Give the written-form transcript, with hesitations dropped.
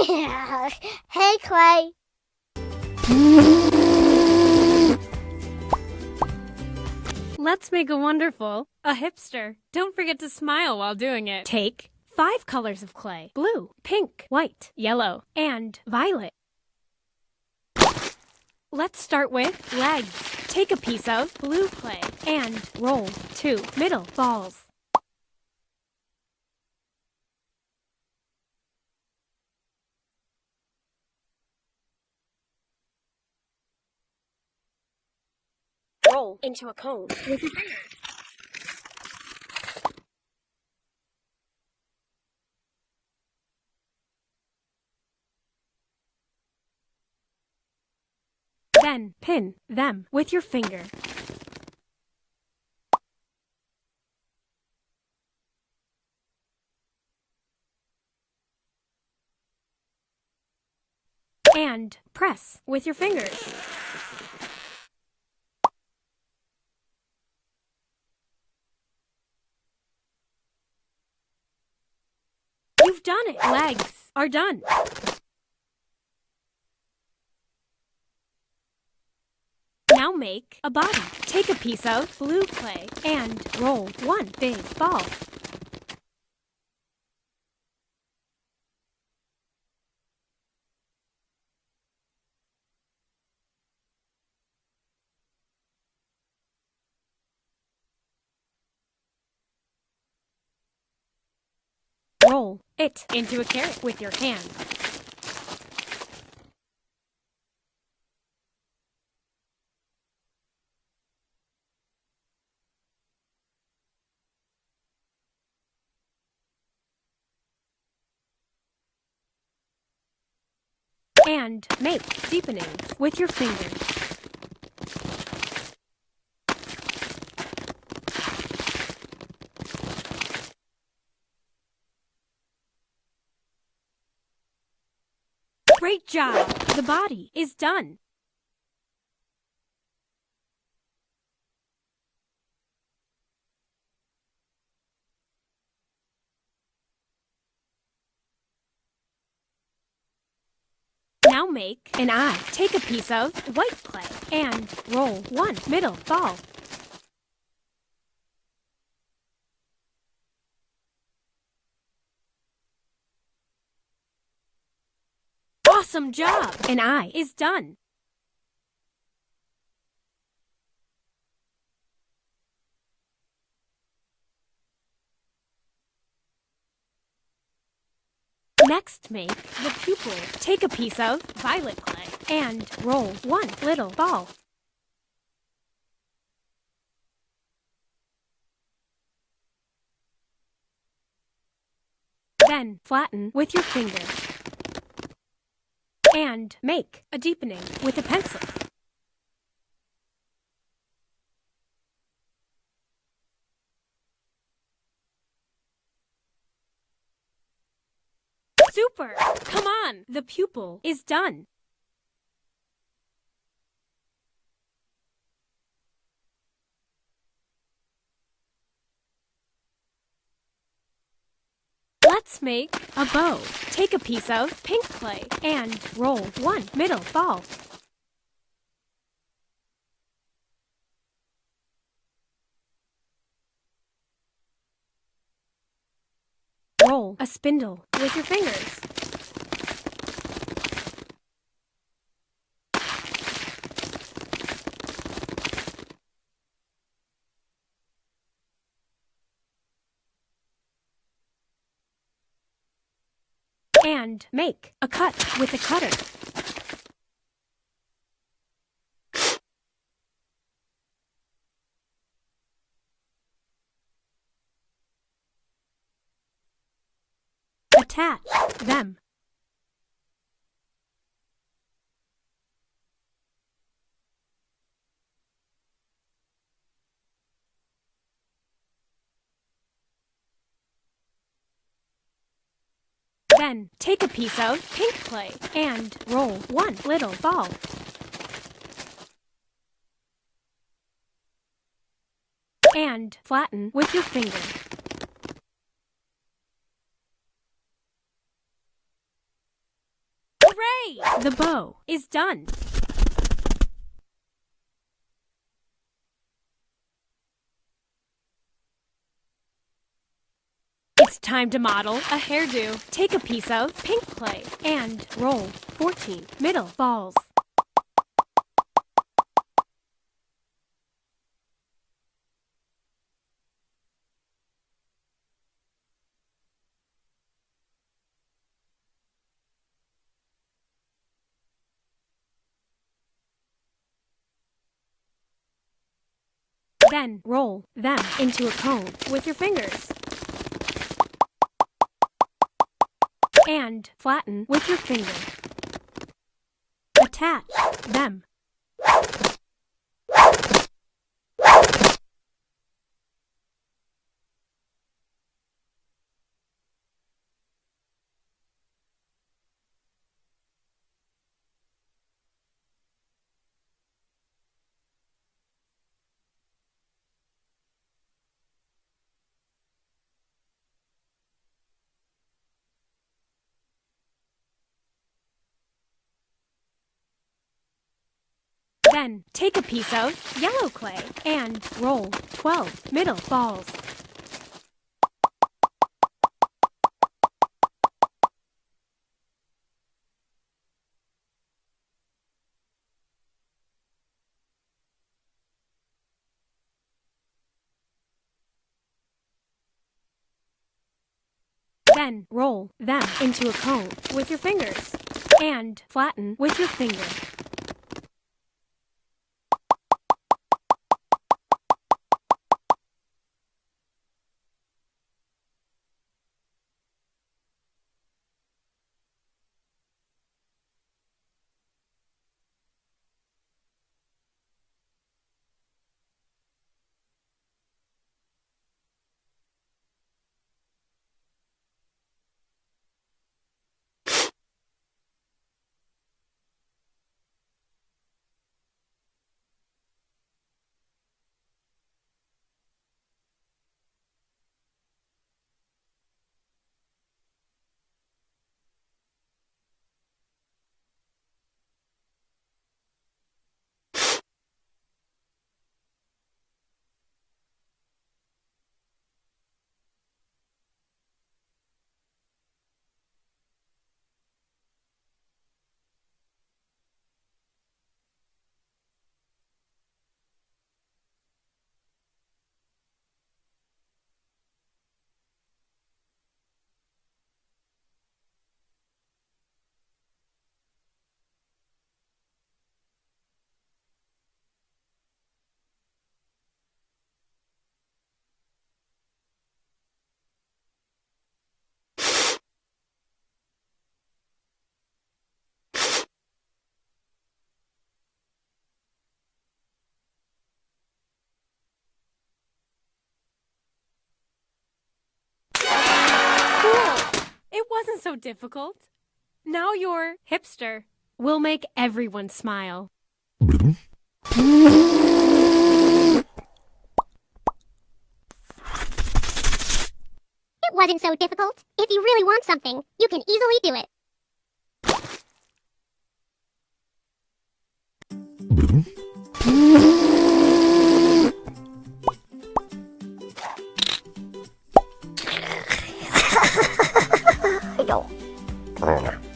Hey, Clay. Let's make a wonderful, a hipster. Don't forget to smile while doing it. Take 5 colors of clay: blue, pink, white, yellow, and violet. Let's start with legs. Take a piece of blue clay and roll 2 middle balls. Roll into a cone with your fingers. Then pin them with your finger. And press with your fingers. You've done it! Legs are done. Now make a body. Take a piece of blue clay and roll 1 big ball. Roll it into a carrot with your hands. And make deepenings with your fingers. Great job! The body is done. Now make an eye. Take a piece of white clay and roll 1 middle ball. Awesome job! An eye is done. Next, make the pupil. Take a piece of violet clay and roll 1 little ball. Then flatten with your finger. And make a deepening with a pencil. Super! Come on! The pupil is done. Let's make a bow. Take a piece of pink clay and roll 1 middle ball. Roll a spindle with your fingers. And make a cut with a cutter. Attach them. Then take a piece of pink clay and roll 1 little ball. And flatten with your finger. Hooray! The bow is done. It's time to model a hairdo. Take a piece of pink clay and roll 14 middle balls. Then roll them into a cone with your fingers. And flatten with your finger. Attach them. Then take a piece of yellow clay and roll 12 middle balls. Then roll them into a cone with your fingers and flatten with your finger. It wasn't so difficult. Now you're Hipster. We'll make everyone smile. It wasn't so difficult. If you really want something, you can easily do it. I don't.